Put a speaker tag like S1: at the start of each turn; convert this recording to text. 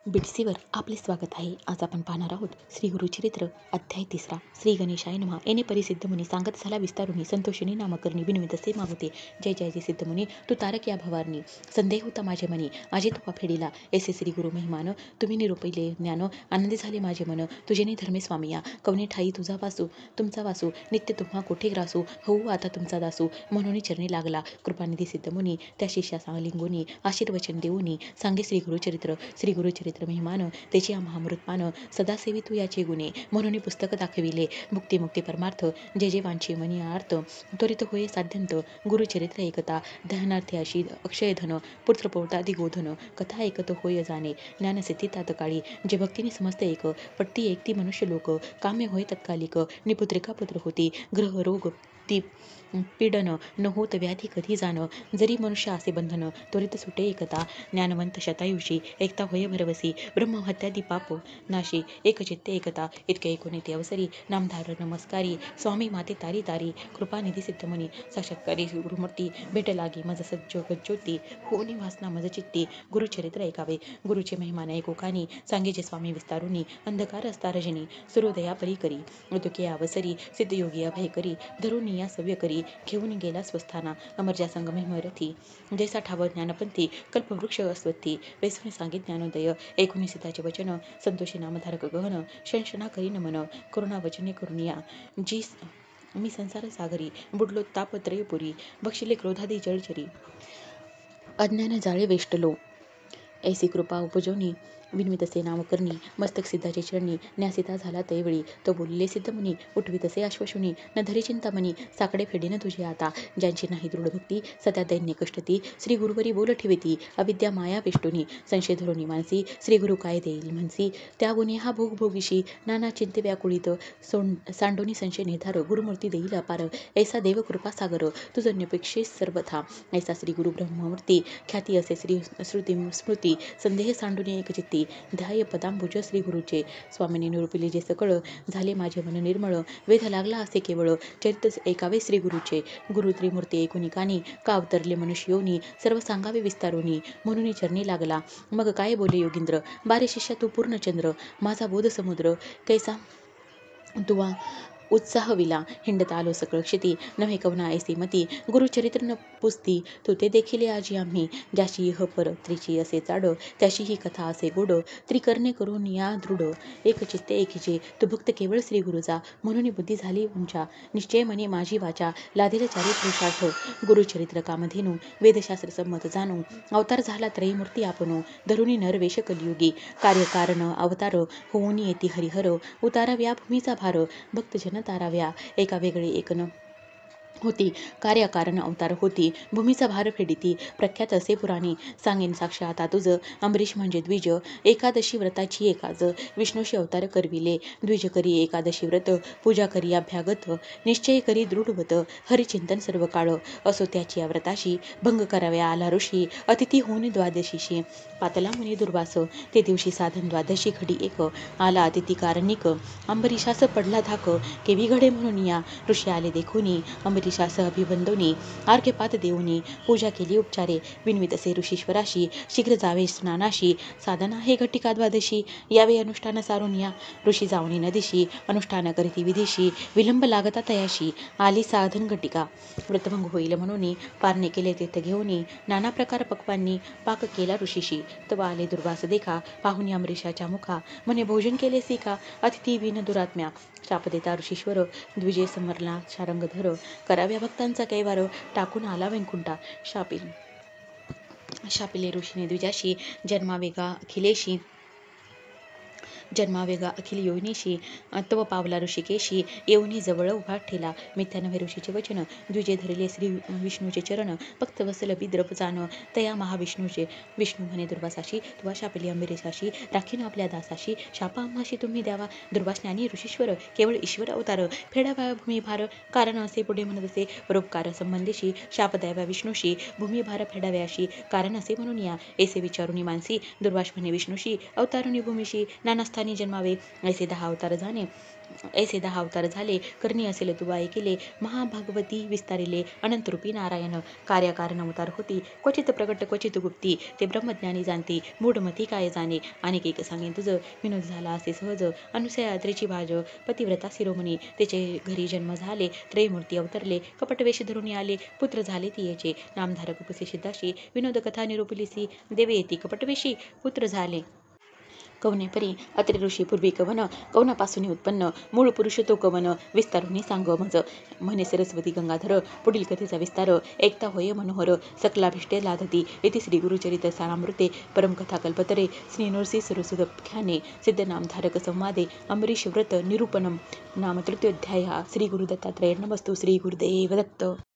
S1: बीटीसीवर आपले स्वागत आहे. आज आपण पाहणार आहोत श्री गुरुचरित्र अध्याय 3. श्री गणेशाय नमः. येणे परी सिद्धमुनी सांगत झाला विस्तारुनी संतोषिनी नामकरणी बिनविदसे मागुते. जय जय जय सिद्धमुनी तू तारक या भवारणी संदेह होता माझे मनी आजी तुका फेडिला ऐसे श्री गुरु महिमान तुम्ही निरूपिले ज्ञान आनंदी झाले माझे मन तुझे धर्मे स्वामिया कवने ठाई तुझा वासू तुमचा वासू नित्य तुम्हा कोठे ग्रासू होऊ आता तुमचा दासू म्हणून चरणी लागला कृपानिधी सिद्धमुनी त्या शिष्या सांगलिंगुनी आशीर्वचन देऊनी सांगे श्री गुरुचरित्र महिमान त्याची महामृतपान सदा सेवितू याचे गुणे म्हणून पुस्तक दाखविले मुक्ती परमार्थ जे जे वांछे मनी आर्थ त्वरित होय साध्यंत गुरुचरित्र एकता ध्यानार्थी अशी अक्षयधन पुत्रपौत्रादी गोधन कथा ऐकत होय जाणे ज्ञानसिद्धी तात्काळी जे भक्तीने समजते एक पट्टी एकती मनुष्य लोक कामे होय तत्कालिक निपुत्रिका पुत्र होती ग्रह रोग ती पीडन न होत व्याधी कधी जाण जरी मनुष्य असे बंधन त्वरित सुटे एकता ज्ञानवंत शतायुषी एकता होय भरवसी ब्रह्महत्यादी पाप नाशी एकचित्ते एकता इतके ऐकून येते अवसरी नामधार नमस्कारी स्वामी माते तारी तारी कृपानिधी सिद्धमुनी साक्षात्कारी गुरुमूर्ती भेट लागी मज सज्जोती होनी वासना मज चित्ती गुरुचरित्र ऐकावे गुरुचे महिमान ऐकोकानी सांगेचे स्वामी विस्तारुनी अंधकार असता रजनी सूर्योदया परी करी उदुके अवसरी सिद्धयोगी अभय करी धरून या सव्य करी घेऊन गेला स्वस्थाना अमरजा संग महिमरथी जैसा ठाव ज्ञानपंथी कल्पवृक्ष अस्वत्थी वेसून सांगित ज्ञानोदय ऐकून सीताचे वचन संतोषी नामधारक गहन शंशना करी नमन करुणा वचने करुणिया जी मी संसार सागरी बुडलो तापत्रयपुरी बक्षिले क्रोधादी जळचरी अज्ञान जाळे वेष्टलो ऐसी कृपा उपजवनी विनवितसे नामकर्णी मस्तक सिद्धाचे चरणी न्यासिता झाला तैवेळी तो बोलले सिद्धमुनी उठवितसे अश्वशुनी न धरी चिंतामणी साकडे फेडीन तुझे आता ज्यांची नाही दृढ भक्ती सत्या दैन्य कष्टती श्री गुरुवरी बोल ठेविती अविद्या माया वेष्टुनी संशय धरुणी मानसी श्री गुरु काय देईल म्हणसी त्या गुणी हा भोग भोगीशी नाना चिंते व्याकुळीत सांडोनी संशय निर्धार गुरुमूर्ती देईल अपार ऐसा देव कृपा सागर तुझन्यपेक्षे सर्वथा ऐसा श्री गुरु ब्रह्ममूर्ती ख्याती असे श्री श्रुती स्मृती संदेह सांडुनी एकचित्ती ध्याय पदांबुज श्री गुरुचे स्वामीने निरूपिले जे सकळ झाले माझे मन निर्मळ वेध लागला असे केवळ चरित्र ऐकावे श्री गुरुचे गुरु त्रिमूर्ती ऐकुनिकानी का अवतरले मनुष्य योनी सर्व सांगावे विस्तारोनी म्हणून चरणी लागला मग काय बोले योगींद्र बारे शिष्या तू पूर्णचंद्र माझा बोध समुद्र कैसा तुवा उत्साह विला हिंडता आलो सकळ क्षिती नव्हे कवना ऐसी मती गुरुचरित्र न पुस्ती तू ते देखील आजी आम्ही ज्याशी इह पर त्रिची असे चाड त्याशी ही कथा असे गोड त्रिकरणे करून या दृढ एक चित्ते एकीचे तू भक्त केवळ श्री गुरुचा म्हणून बुद्धी झाली उंचा निश्चय मनी माझी वाचा लादेल चारी पुरुषार्थ गुरुचरित्र कामधेनू वेदशास्त्र संमत जाणू अवतार झाला त्रयमूर्ती आपणू धरुणी नरवेश कलियुगी कार्यकारण अवतार होऊन येती हरिहर उताराव्या भूमीचा भार भक्तजन ताराव्या एका वेगळे एकन होती कार्यकारण अवतार होती भूमीचा भार फेडिती प्रख्यात असे पुराणी सांगेन साक्ष आता तुझ अंबरीश म्हणजे द्विज एकादशी व्रताची एकाज विष्णूशी अवतार करविले द्विज करी एकादशी व्रत पूजा करी अभ्यागत निश्चय करी दृढवत हरिचिंतन सर्व काळ असो त्याची या व्रताशी भंग कराव्या आला ऋषी अतिथी होऊन द्वादशीशी पातला मुनी दुर्वास ते दिवशी साधन द्वादशी घडी एक आला अतिथी कारणिक अंबरीशास पडला धाक केवी घडे म्हणून या ऋषी आले देखुनी अंबरीशास अभिवंदोनी अर्घ्यपात देऊनी पूजा केली उपचारे विनवितसे ऋषीश्वराशी शीघ्र जावे स्नानाशी साधना हे घटिका द्वादशी यावे अनुष्ठान सारून या ऋषी जाऊनी नदीशी अनुष्ठान करीती विधीशी विलंब लागता तयाशी आली साधन घटिका व्रतभंग होईल म्हणून पारणे केले तीर्थ घेऊनी नाना प्रकार पक्वांनी पाक केला ऋषीशी तवा आले दुर्वास देखा पाहुनी अमरीशाच्या मुखा म्हणे भोजन केले सिका अतिथी विन दुरात्म्या शाप देता ऋषीश्वर द्विजय समरला शारंगधर कराव्या भक्तांचा कैवार टाकून आला वैकुंठा शापिले ऋषीने द्विजाशी जन्मावेगा अखिल योनीशी तव पावला ऋषिकेशी येऊनी जवळ उभा ठेला मिथ्या नव्हे ऋषीचे वचन द्विजे धरले श्री विष्णूचे चरण फक्त वसल बिद्रप जाण तया महाविष्णूचे विष्णू म्हणे दुर्वासाशी तुवा शापिली अंबरीशाशी राखीन आपल्या दासाशी शापा आम्हाशी तुम्ही द्यावा दुर्वासज्ञानी ऋषीश्वर केवळ ईश्वर अवतार फेडावा भूमिभार कारण असे पुढे म्हणत असे परोपकार संबंधीशी शाप द्याव्या विष्णूशी भूमिभार फेडाव्याशी कारण असे म्हणून या ऐसे विचारुनी मानसी दुर्वास म्हणे विष्णूशी अवतारुनी भूमीशी नानास्था कथानी जन्मावे, ऐसे 10 अवतार झाले, करणी असेल तुबाई केले, महाभागवती विस्तारिले, अनंतरूपी नारायण, कार्याकारण अवतार होती, क्वचित प्रकट क्वचित गुप्ती, ते ब्रह्मज्ञानी जाणती, मूढमती काय जाणे, अनेक एक सांगेन तुझ, विनोद झाला असे सहज, अनुसया त्रिची भाज, पतिव्रता शिरोमणी, त्याचे घरी जन्म झाले, त्रयमूर्ती अवतरले, कपटवेश धरून आले, पुत्र झाले तियेचे, नामधारक उपसे सिद्धाशी, विनोद कथा निरूपलिसी, देवे येती कपटवेशी, पुत्र झाले कवने परी, अत्रि ऋषी पूर्वी कवन, कवनापासून उत्पन्न, मूळ पुरुष तो कवन, विस्तारुनी सांग मज, म्हणे सरस्वती गंगाधर, पुढील कथेचा विस्तार, ऐकता होय मनोहर, सकलाभिष्टे लाधती, इति श्री गुरुचरित्र सारामृते, परमकथा कल्पतरे, श्री नृसिंह सरस्वत्याख्याने, सिद्धनामधारक संवादे, अमरीश व्रत निरूपणम, नाम तृतीयोध्याय, श्री गुरुदत्तात्रय नमस्तु, श्री गुरुदेव दत्त.